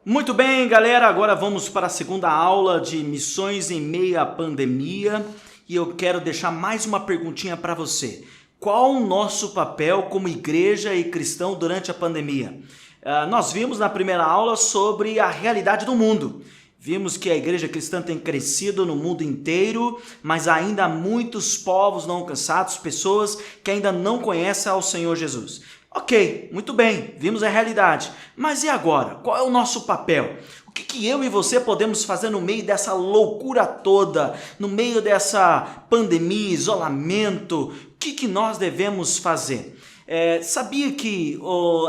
Muito bem, galera, agora vamos para a segunda aula de missões em meio à pandemia e eu quero deixar mais uma perguntinha para você. Qual o nosso papel como igreja e cristão durante a pandemia? Nós vimos na primeira aula sobre a realidade do mundo. Vimos que a igreja cristã tem crescido no mundo inteiro, mas ainda há muitos povos não alcançados, pessoas que ainda não conhecem ao Senhor Jesus. Ok, muito bem, vimos a realidade, mas e agora? Qual é o nosso papel? O que eu e você podemos fazer no meio dessa loucura toda, no meio dessa pandemia, isolamento? O que nós devemos fazer? Sabia que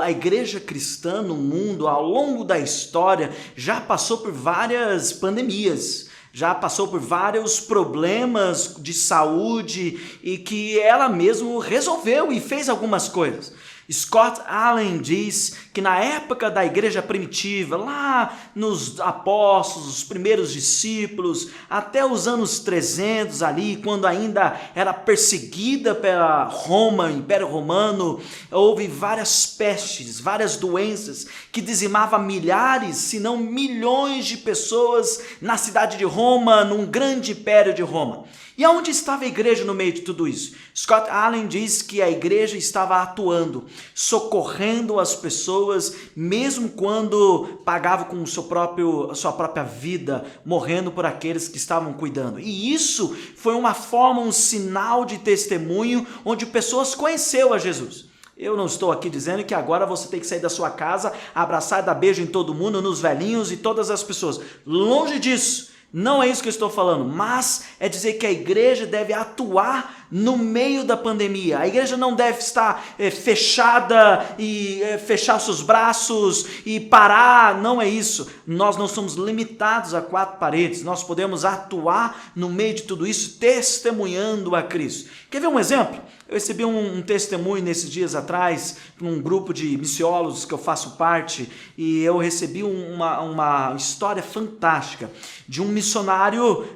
a igreja cristã no mundo, ao longo da história, já passou por várias pandemias, já passou por vários problemas de saúde e que ela mesma resolveu e fez algumas coisas. Scott Allen diz que na época da igreja primitiva, lá nos apóstolos, os primeiros discípulos, até os anos 300 ali, quando ainda era perseguida pela Roma, o Império Romano, houve várias pestes, várias doenças que dizimavam milhares, se não milhões de pessoas na cidade de Roma, num grande império de Roma. E aonde estava a igreja no meio de tudo isso? Scott Allen diz que a igreja estava atuando, socorrendo as pessoas, mesmo quando pagava com sua própria vida, morrendo por aqueles que estavam cuidando. E isso foi uma forma, um sinal de testemunho, onde pessoas conheceram a Jesus. Eu não estou aqui dizendo que agora você tem que sair da sua casa, abraçar e dar beijo em todo mundo, nos velhinhos e todas as pessoas. Longe disso. Não é isso que eu estou falando, mas é dizer que a igreja deve atuar no meio da pandemia. A igreja não deve estar fechada e fechar seus braços e parar, não é isso. Nós não somos limitados a quatro paredes, nós podemos atuar no meio de tudo isso, testemunhando a Cristo. Quer ver um exemplo? Eu recebi um testemunho nesses dias atrás, num grupo de missiólogos que eu faço parte, e eu recebi uma história fantástica de um missionário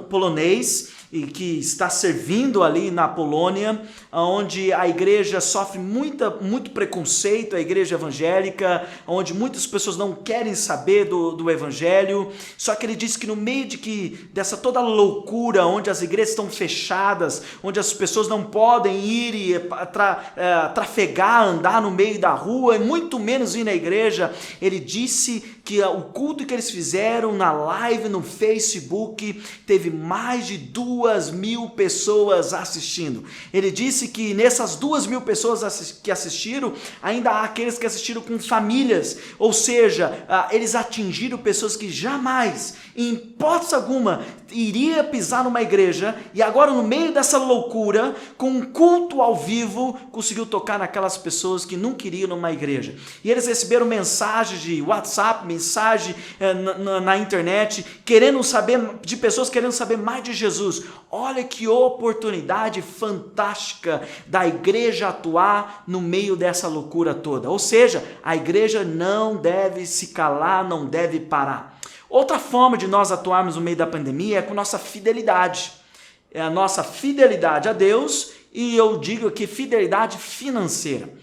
polonês e que está servindo ali na Polônia, onde a igreja sofre muito preconceito, a igreja evangélica, onde muitas pessoas não querem saber do evangelho. Só que ele disse que no meio dessa toda loucura, onde as igrejas estão fechadas, onde as pessoas não podem ir e trafegar, andar no meio da rua, e muito menos ir na igreja, ele disse que o culto que eles fizeram na live no Facebook teve mais de 2.000 pessoas assistindo. Ele disse que nessas 2.000 pessoas que assistiram, ainda há aqueles que assistiram com famílias, ou seja, eles atingiram pessoas que jamais, em hipótese alguma, iria pisar numa igreja, e agora no meio dessa loucura, com um culto ao vivo, conseguiu tocar naquelas pessoas que não queriam numa igreja. E eles receberam mensagens de WhatsApp, mensagem na internet, de pessoas querendo saber mais de Jesus. Olha que oportunidade fantástica da igreja atuar no meio dessa loucura toda. Ou seja, a igreja não deve se calar, não deve parar. Outra forma de nós atuarmos no meio da pandemia é com nossa fidelidade. É a nossa fidelidade a Deus, e eu digo aqui fidelidade financeira.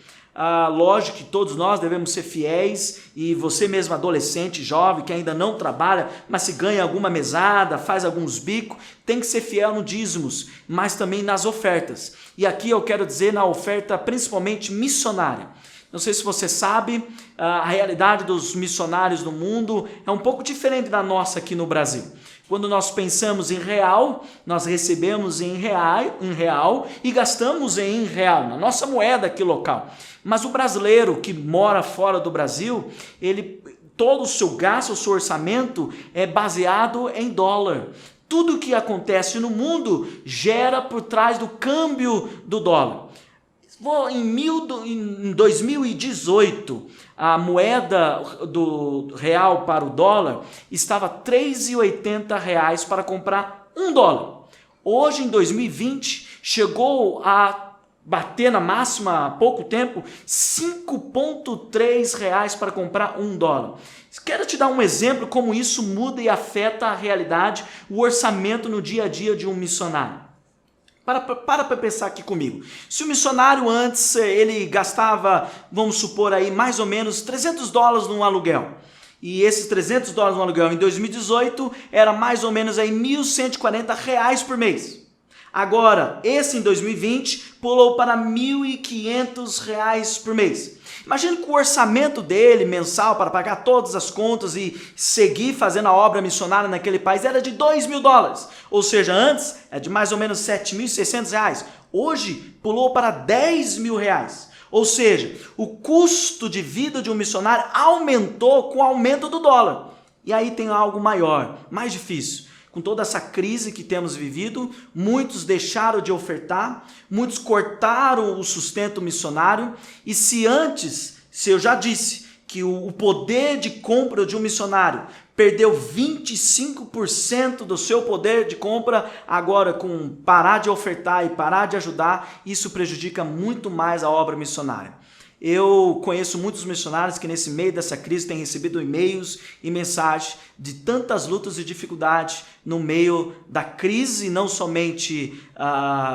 Lógico que todos nós devemos ser fiéis, e você mesmo adolescente, jovem, que ainda não trabalha, mas se ganha alguma mesada, faz alguns bicos, tem que ser fiel no dízimos, mas também nas ofertas. E aqui eu quero dizer na oferta principalmente missionária. Não sei se você sabe, a realidade dos missionários no mundo é um pouco diferente da nossa aqui no Brasil. Quando nós pensamos em real, nós recebemos em real e gastamos em real, na nossa moeda aqui local. Mas o brasileiro que mora fora do Brasil, todo o seu gasto, o seu orçamento é baseado em dólar. Tudo que acontece no mundo gera por trás do câmbio do dólar. Em 2018, a moeda do real para o dólar estava R$ 3,80 para comprar $1. Hoje, em 2020, chegou a bater na máxima há pouco tempo, R$ 5,3 para comprar $1. Quero te dar um exemplo como isso muda e afeta a realidade, o orçamento no dia a dia de um missionário. Para pensar aqui comigo. Se o missionário antes ele gastava, vamos supor aí, mais ou menos $300 num aluguel. E esses $300 no aluguel em 2018 era mais ou menos aí R$ 1.140 por mês. Agora, esse em 2020 pulou para R$ 1.500 por mês. Imagine que o orçamento dele mensal para pagar todas as contas e seguir fazendo a obra missionária naquele país era de $2.000. Ou seja, antes é de mais ou menos R$ 7.600. Hoje pulou para R$ 10.000. Ou seja, o custo de vida de um missionário aumentou com o aumento do dólar. E aí tem algo maior, mais difícil. Com toda essa crise que temos vivido, muitos deixaram de ofertar, muitos cortaram o sustento missionário, e se eu já disse que o poder de compra de um missionário perdeu 25% do seu poder de compra, agora com parar de ofertar e parar de ajudar, isso prejudica muito mais a obra missionária. Eu conheço muitos missionários que nesse meio dessa crise têm recebido e-mails e mensagens de tantas lutas e dificuldades no meio da crise, não somente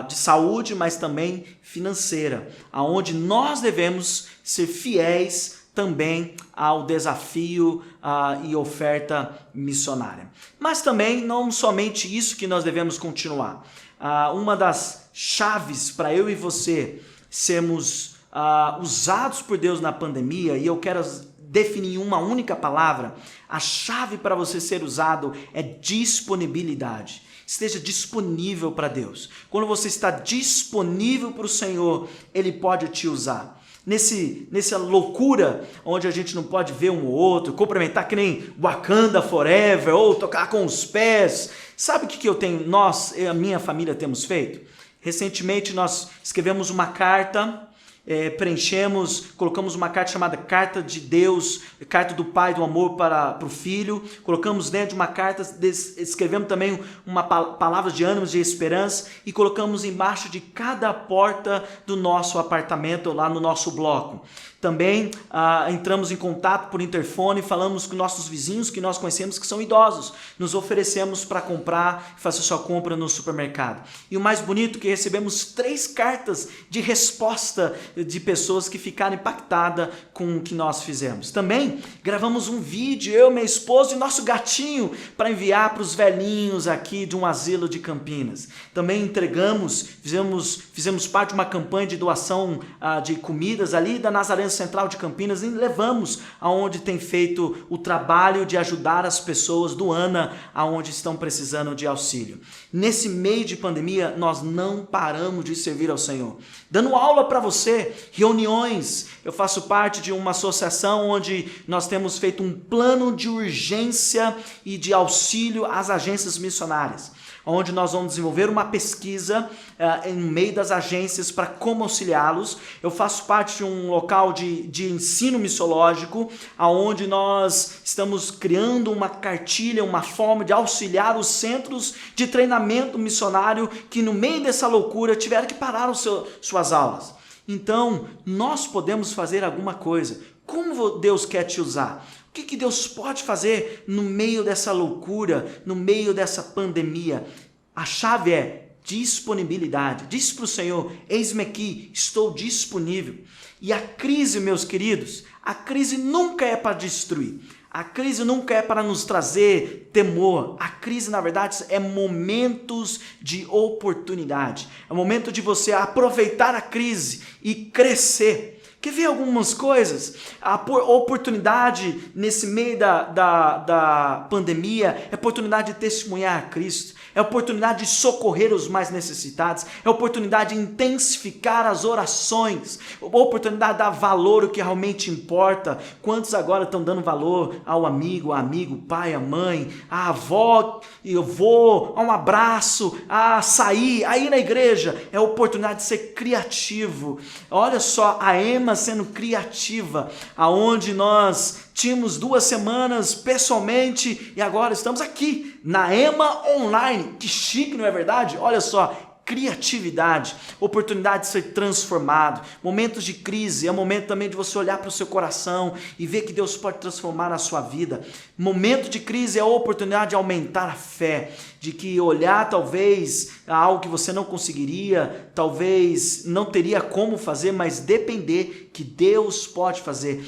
de saúde, mas também financeira, aonde nós devemos ser fiéis também ao desafio e oferta missionária. Mas também não somente isso que nós devemos continuar. Uma das chaves para eu e você sermos usados por Deus na pandemia, e eu quero definir uma única palavra, a chave para você ser usado é disponibilidade. Esteja disponível para Deus. Quando você está disponível para o Senhor, Ele pode te usar. Nessa loucura onde a gente não pode ver um ou outro, cumprimentar que nem Wakanda Forever, ou tocar com os pés. Sabe o que nós e a minha família temos feito? Recentemente nós escrevemos uma carta, colocamos uma carta chamada Carta de Deus, Carta do Pai do Amor para o Filho, colocamos dentro de uma carta, escrevemos também uma palavra de ânimo, de esperança, e colocamos embaixo de cada porta do nosso apartamento, lá no nosso bloco. Também entramos em contato por interfone, falamos com nossos vizinhos que nós conhecemos que são idosos, nos oferecemos para comprar e fazer sua compra no supermercado. E o mais bonito é que recebemos 3 cartas de resposta de pessoas que ficaram impactadas com o que nós fizemos. Também gravamos um vídeo, eu, minha esposa e nosso gatinho, para enviar para os velhinhos aqui de um asilo de Campinas. Também fizemos parte de uma campanha de doação de comidas ali da Nazareno Central de Campinas, e levamos aonde tem feito o trabalho de ajudar as pessoas do ANA, aonde estão precisando de auxílio. Nesse meio de pandemia, nós não paramos de servir ao Senhor. Dando aula para você, reuniões. Eu faço parte de uma associação onde nós temos feito um plano de urgência e de auxílio às agências missionárias, onde nós vamos desenvolver uma pesquisa em meio das agências para como auxiliá-los. Eu faço parte de um local de ensino missiológico, onde nós estamos criando uma cartilha, uma forma de auxiliar os centros de treinamento missionário que no meio dessa loucura tiveram que parar suas aulas. Então, nós podemos fazer alguma coisa. Como Deus quer te usar? O que Deus pode fazer no meio dessa loucura, no meio dessa pandemia? A chave é disponibilidade. Diz para o Senhor: eis-me aqui, estou disponível. E a crise, meus queridos, a crise nunca é para destruir. A crise nunca é para nos trazer temor. A crise, na verdade, é momentos de oportunidade. É o momento de você aproveitar a crise e crescer. Quer ver algumas coisas? A oportunidade nesse meio da pandemia é a oportunidade de testemunhar a Cristo, é a oportunidade de socorrer os mais necessitados, é a oportunidade de intensificar as orações, a oportunidade de dar valor ao que realmente importa. Quantos agora estão dando valor ao amigo, pai, a mãe, a avó, eu vou, a um abraço, a sair, a ir na igreja? É a oportunidade de ser criativo. Olha só, a Ema sendo criativa, aonde nós tínhamos 2 semanas pessoalmente e agora estamos aqui na Ema Online. Que chique, não é verdade? Olha só, criatividade, oportunidade de ser transformado. Momentos de crise é momento também de você olhar para o seu coração e ver que Deus pode transformar a sua vida. Momento de crise é a oportunidade de aumentar a fé, de que olhar talvez a algo que você não conseguiria, talvez não teria como fazer, mas depender que Deus pode fazer.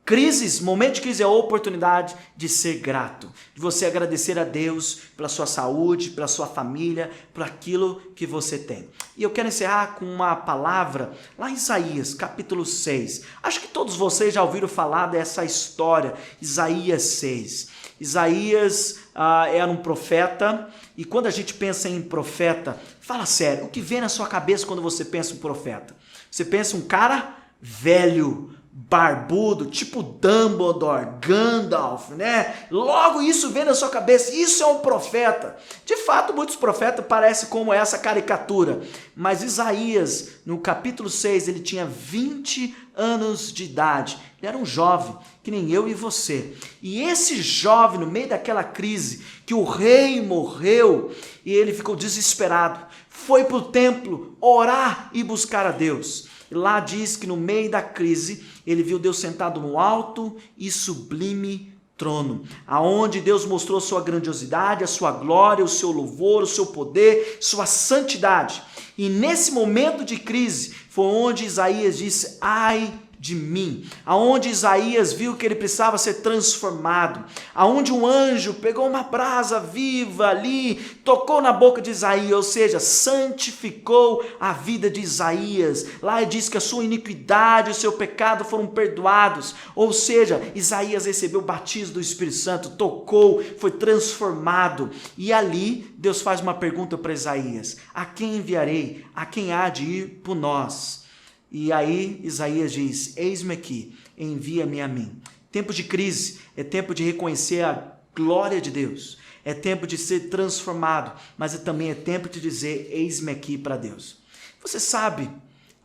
Crises, momento de crise é a oportunidade de ser grato, de você agradecer a Deus pela sua saúde, pela sua família, por aquilo que você tem. E eu quero encerrar com uma palavra lá em Isaías, capítulo 6. Acho que todos vocês já ouviram falar dessa história, Isaías 6. Isaías era um profeta, e quando a gente pensa em profeta, fala sério, o que vem na sua cabeça quando você pensa em profeta? Você pensa um cara velho, barbudo, tipo Dumbledore, Gandalf, né? Logo isso vem na sua cabeça, isso é um profeta. De fato, muitos profetas parecem como essa caricatura, mas Isaías, no capítulo 6, ele tinha 20 anos de idade. Ele era um jovem, que nem eu e você. E esse jovem, no meio daquela crise, que o rei morreu, e ele ficou desesperado, foi para o templo orar e buscar a Deus. E lá diz que no meio da crise, ele viu Deus sentado no alto e sublime trono, aonde Deus mostrou sua grandiosidade, a sua glória, o seu louvor, o seu poder, sua santidade. E nesse momento de crise, foi onde Isaías disse, ai de mim, aonde Isaías viu que ele precisava ser transformado, aonde um anjo pegou uma brasa viva ali, tocou na boca de Isaías, ou seja, santificou a vida de Isaías. Lá diz que a sua iniquidade e o seu pecado foram perdoados, ou seja, Isaías recebeu o batismo do Espírito Santo, tocou, foi transformado, e ali Deus faz uma pergunta para Isaías, a quem enviarei? A quem há de ir por nós? E aí Isaías diz, eis-me aqui, envia-me a mim. Tempo de crise é tempo de reconhecer a glória de Deus, é tempo de ser transformado, mas também é tempo de dizer, eis-me aqui para Deus. Você sabe,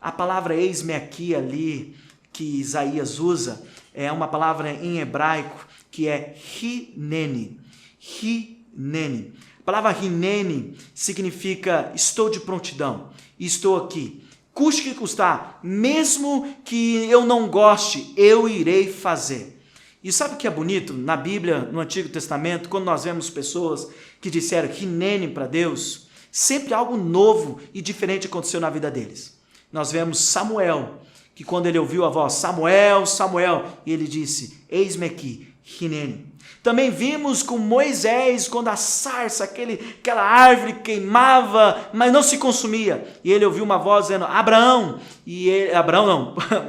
a palavra eis-me aqui ali, que Isaías usa, é uma palavra em hebraico, que é hineni, hineni. A palavra hineni significa estou de prontidão, estou aqui. Custe o que custar, mesmo que eu não goste, eu irei fazer. E sabe o que é bonito? Na Bíblia, no Antigo Testamento, quando nós vemos pessoas que disseram hineni para Deus, sempre algo novo e diferente aconteceu na vida deles. Nós vemos Samuel, que quando ele ouviu a voz, Samuel, Samuel, e ele disse, eis-me aqui, hineni. Também vimos com Moisés, quando a sarça, aquela árvore queimava, mas não se consumia. E ele ouviu uma voz dizendo, Abraão,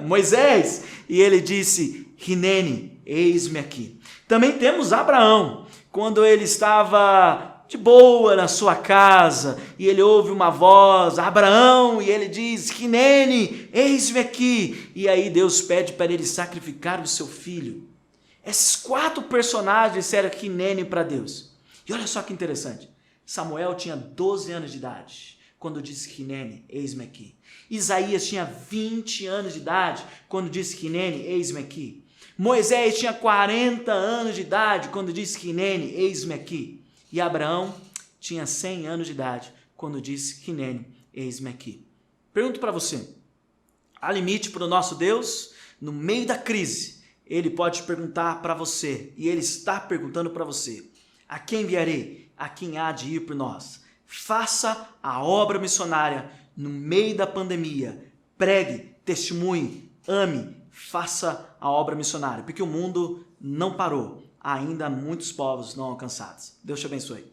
Moisés. E ele disse, hineni, eis-me aqui. Também temos Abraão, quando ele estava de boa na sua casa, e ele ouve uma voz, Abraão, e ele diz, hineni, eis-me aqui. E aí Deus pede para ele sacrificar o seu filho. Esses 4 personagens disseram hineni para Deus. E olha só que interessante. Samuel tinha 12 anos de idade quando disse hineni, eis-me aqui. Isaías tinha 20 anos de idade quando disse hineni, eis-me aqui. Moisés tinha 40 anos de idade quando disse hineni, eis-me aqui. E Abraão tinha 100 anos de idade quando disse hineni, eis-me aqui. Pergunto para você, há limite para o nosso Deus? No meio da crise, Ele pode perguntar para você, e Ele está perguntando para você, a quem enviarei? A quem há de ir por nós? Faça a obra missionária no meio da pandemia, pregue, testemunhe, ame, faça a obra missionária, porque o mundo não parou, ainda há muitos povos não alcançados. Deus te abençoe.